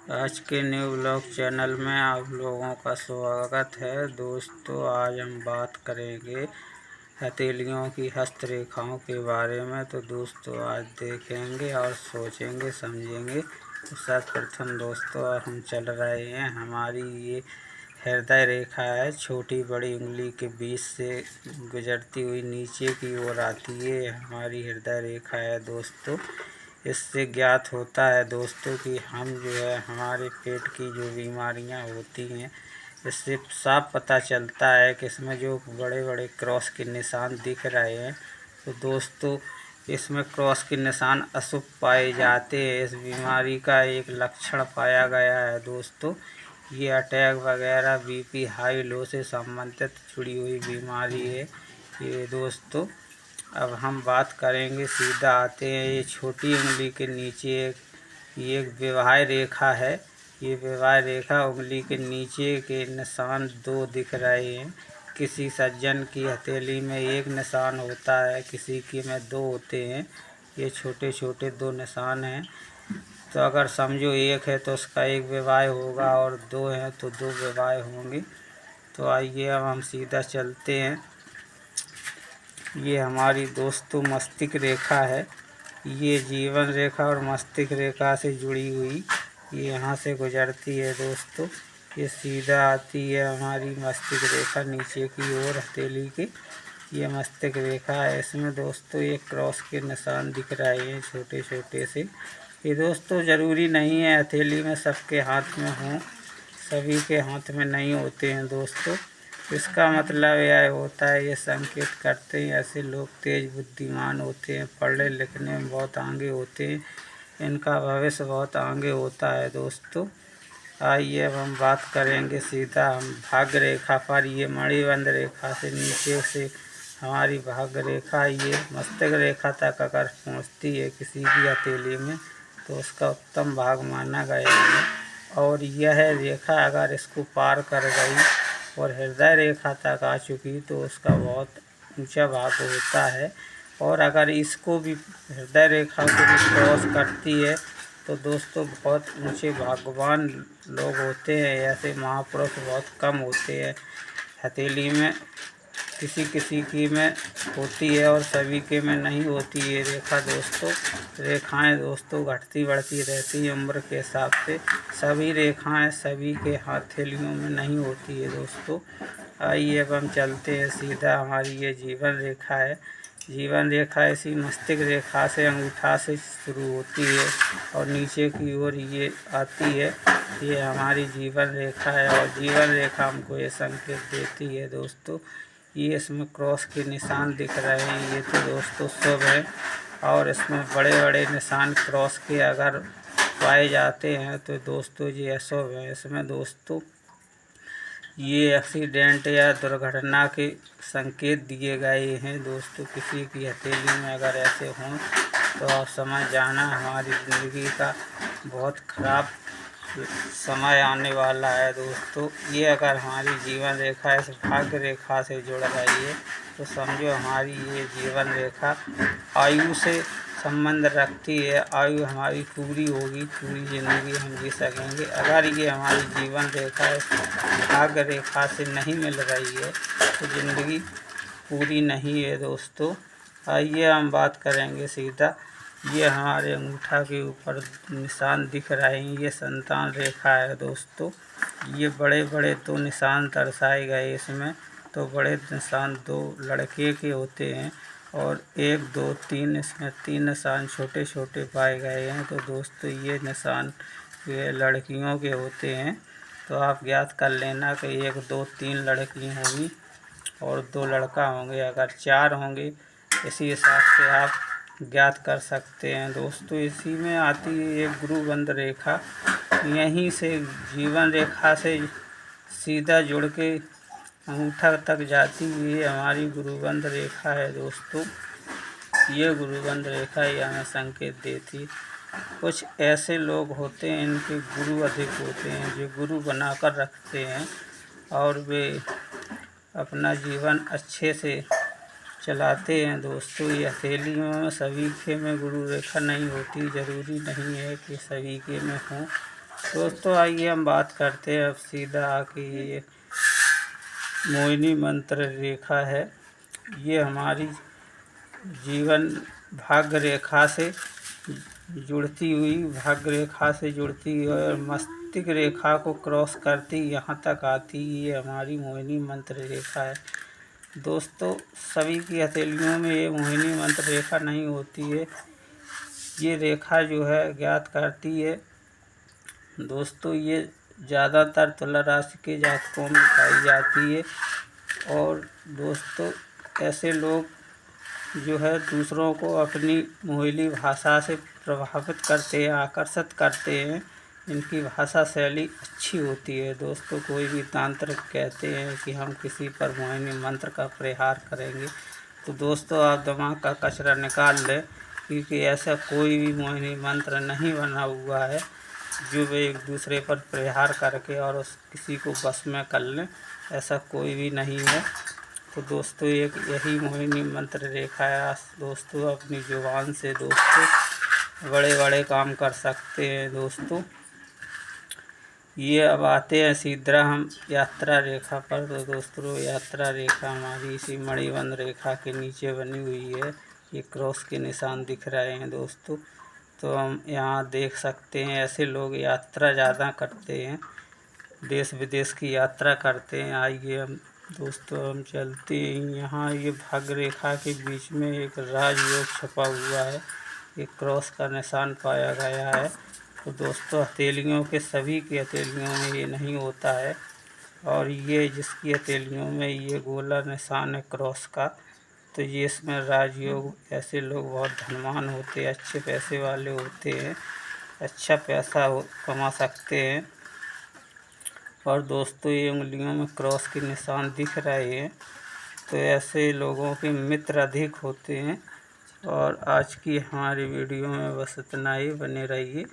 आज के new blog channel में आप लोगों का स्वागत है। दोस्तों, आज हम बात करेंगे हथेलियों की हस्तरेखाओं के बारे में। तो दोस्तों, आज देखेंगे और सोचेंगे समझेंगे। तो सर्वप्रथम दोस्तों, हम चल रहे हैं, हमारी ये हृदय रेखा है, छोटी बड़ी उंगली के बीच से गुजरती हुई नीचे की ओर आती है, हमारी हृदय रेखा है दोस्तों। इससे ज्ञात होता है दोस्तों कि हम जो है हमारे पेट की जो बीमारियां होती हैं, इससे साफ पता चलता है कि इसमें जो बड़े बड़े क्रॉस के निशान दिख रहे हैं, तो दोस्तों इसमें क्रॉस के निशान अशुभ पाए जाते हैं। इस बीमारी का एक लक्षण पाया गया है दोस्तों, ये अटैक वगैरह बीपी हाई लो से संबंधित जुड़ी हुई बीमारी है ये दोस्तों। अब हम बात करेंगे, सीधा आते हैं, ये छोटी उंगली के नीचे ये एक विवाह रेखा है। ये विवाह रेखा उंगली के नीचे के निशान दो दिख रहे हैं। किसी सज्जन की हथेली में एक निशान होता है, किसी की में दो होते हैं। ये छोटे छोटे दो निशान हैं। तो अगर समझो एक है तो उसका एक विवाह होगा, और दो हैं तो दो विवाह होंगे। तो आइए अब हम सीधा चलते हैं। ये हमारी दोस्तों मस्तिष्क रेखा है। ये जीवन रेखा और मस्तिष्क रेखा से जुड़ी हुई, ये यहाँ से गुजरती है दोस्तों। ये सीधा आती है हमारी मस्तिष्क रेखा नीचे की ओर हथेली के। ये मस्तिष्क रेखा है, इसमें दोस्तों ये क्रॉस के निशान दिख रहे हैं छोटे छोटे से। ये दोस्तों ज़रूरी नहीं है हथेली में सबके हाथ में हों, सभी के हाथ में नहीं होते हैं दोस्तों। इसका मतलब यह होता है, ये संकेत करते हैं ऐसे लोग तेज बुद्धिमान होते हैं, पढ़ने लिखने में बहुत आगे होते हैं, इनका भविष्य बहुत आगे होता है दोस्तों। आइए अब हम बात करेंगे सीधा हम भाग्य रेखा पर। ये मणिबंध रेखा से नीचे से हमारी भाग्य रेखा ये मस्तिष्क रेखा तक अगर पहुंचती है किसी की हथेली में, तो उसका उत्तम भाग माना गया है। और यह रेखा अगर इसको पार कर गई और हृदय रेखा तक आ चुकी, तो उसका बहुत ऊंचा भाग होता है। और अगर इसको भी हृदय रेखा को भी क्रॉस करती है, तो दोस्तों बहुत ऊंचे भाग्यवान लोग होते हैं। ऐसे महापुरुष बहुत कम होते हैं, हथेली में किसी किसी की में होती है और सभी के में नहीं होती है रेखा दोस्तों। रेखाएं दोस्तों घटती बढ़ती रहती है उम्र के हिसाब से, सभी रेखाएं सभी के हथेलियों में नहीं होती है दोस्तों। आइए अब हम चलते हैं सीधा, हमारी ये जीवन रेखा है। जीवन रेखा इसी मस्तिष्क रेखा से अंगूठा से शुरू होती है और नीचे की ओर ये आती है। ये हमारी जीवन रेखा है और जीवन रेखा हमको ये संकेत देती है दोस्तों। ये इसमें क्रॉस के निशान दिख रहे हैं, ये तो दोस्तों शुभ है। और इसमें बड़े बड़े निशान क्रॉस के अगर पाए जाते हैं तो दोस्तों ये अशुभ है। इसमें दोस्तों ये एक्सीडेंट या दुर्घटना के संकेत दिए गए हैं दोस्तों। किसी की हथेली में अगर ऐसे हों तो आप समझ जाना हमारी ज़िंदगी का बहुत ख़राब समय आने वाला है दोस्तों। ये अगर हमारी जीवन रेखा इस भाग्य रेखा से जुड़ रही है, तो समझो हमारी ये जीवन रेखा आयु से संबंध रखती है। आयु हमारी पूरी होगी, पूरी ज़िंदगी हम जी सकेंगे। अगर ये हमारी जीवन रेखा भाग्य रेखा से नहीं मिल रही है, तो ज़िंदगी पूरी नहीं है दोस्तों। आइए हम बात करेंगे सीधा, ये हमारे अंगूठा के ऊपर निशान दिख रहे हैं, ये संतान रेखा है दोस्तों। ये बड़े बड़े दो निशान दर्शाए गए इसमें। तो बड़े निशान दो लड़के के होते हैं और एक दो तीन, इसमें तीन निशान छोटे छोटे पाए गए हैं। तो दोस्तों ये निशान ये लड़कियों के होते हैं। तो आप ज्ञात कर लेना कि एक दो तीन लड़की होंगी और दो लड़का होंगे। अगर चार होंगे, इसी हिसाब से आप ज्ञात कर सकते हैं दोस्तों। इसी में आती है एक गुरुबंध रेखा, यहीं से जीवन रेखा से सीधा जुड़ के अंगूठा तक जाती हुई हमारी गुरुबंध रेखा है दोस्तों। ये गुरुबंध रेखा ये हमें संकेत देती। कुछ ऐसे लोग होते हैं, इनके गुरु अधिक होते हैं, जो गुरु बनाकर रखते हैं और वे अपना जीवन अच्छे से चलाते हैं दोस्तों। ये हथेलियों में सभी के में गुरु रेखा नहीं होती, ज़रूरी नहीं है कि सभी के में हो। दोस्तों आइए हम बात करते हैं अब सीधा कि ये मोहिनी मंत्र रेखा है। ये हमारी जीवन भाग्य रेखा से जुड़ती हुई और मस्तिष्क रेखा को क्रॉस करती यहाँ तक आती, ये हमारी मोहिनी मंत्र रेखा है। दोस्तों सभी की हथेलियों में ये मोहिनी मंत्र रेखा नहीं होती है। ये रेखा जो है ज्ञात करती है दोस्तों, ये ज़्यादातर तुला राशि के जातकों में पाई जाती है। और दोस्तों ऐसे लोग जो है दूसरों को अपनी मोहिनी भाषा से प्रभावित करते हैं, आकर्षित करते हैं। इनकी भाषा शैली अच्छी होती है। दोस्तों कोई भी तांत्रिक कहते हैं कि हम किसी पर मोहिनी मंत्र का प्रहार करेंगे, तो दोस्तों आप दिमाग का कचरा निकाल लें, क्योंकि ऐसा कोई भी मोहिनी मंत्र नहीं बना हुआ है जो वे एक दूसरे पर प्रहार करके और उस किसी को बस में कर लें। ऐसा कोई भी नहीं है। तो दोस्तों एक यही मोहिनी मंत्र रेखा है। दोस्तों अपनी जुबान से दोस्तों बड़े बड़े काम कर सकते हैं। दोस्तों ये अब आते हैं सीधा हम यात्रा रेखा पर। तो दोस्तों यात्रा रेखा हमारी इसी मणिबंध रेखा के नीचे बनी हुई है। ये क्रॉस के निशान दिख रहे हैं दोस्तों। तो हम यहाँ देख सकते हैं ऐसे लोग यात्रा ज़्यादा करते हैं, देश विदेश की यात्रा करते हैं। आइए हम दोस्तों हम चलते हैं यहाँ। ये भाग्य रेखा के बीच में एक राजयोग छपा हुआ है, एक क्रॉस का निशान पाया गया है। तो दोस्तों हथेलियों के सभी की हथेलियों में ये नहीं होता है, और ये जिसकी हथेलियों में ये गोला निशान है क्रॉस का, तो ये इसमें राजयोग। ऐसे लोग बहुत धनवान होते हैं, अच्छे पैसे वाले होते हैं, अच्छा पैसा कमा सकते हैं। और दोस्तों ये उंगलियों में क्रॉस के निशान दिख रहे हैं, तो ऐसे लोगों के मित्र अधिक होते हैं। और आज की हमारी वीडियो में बस इतना ही। बने रहिए।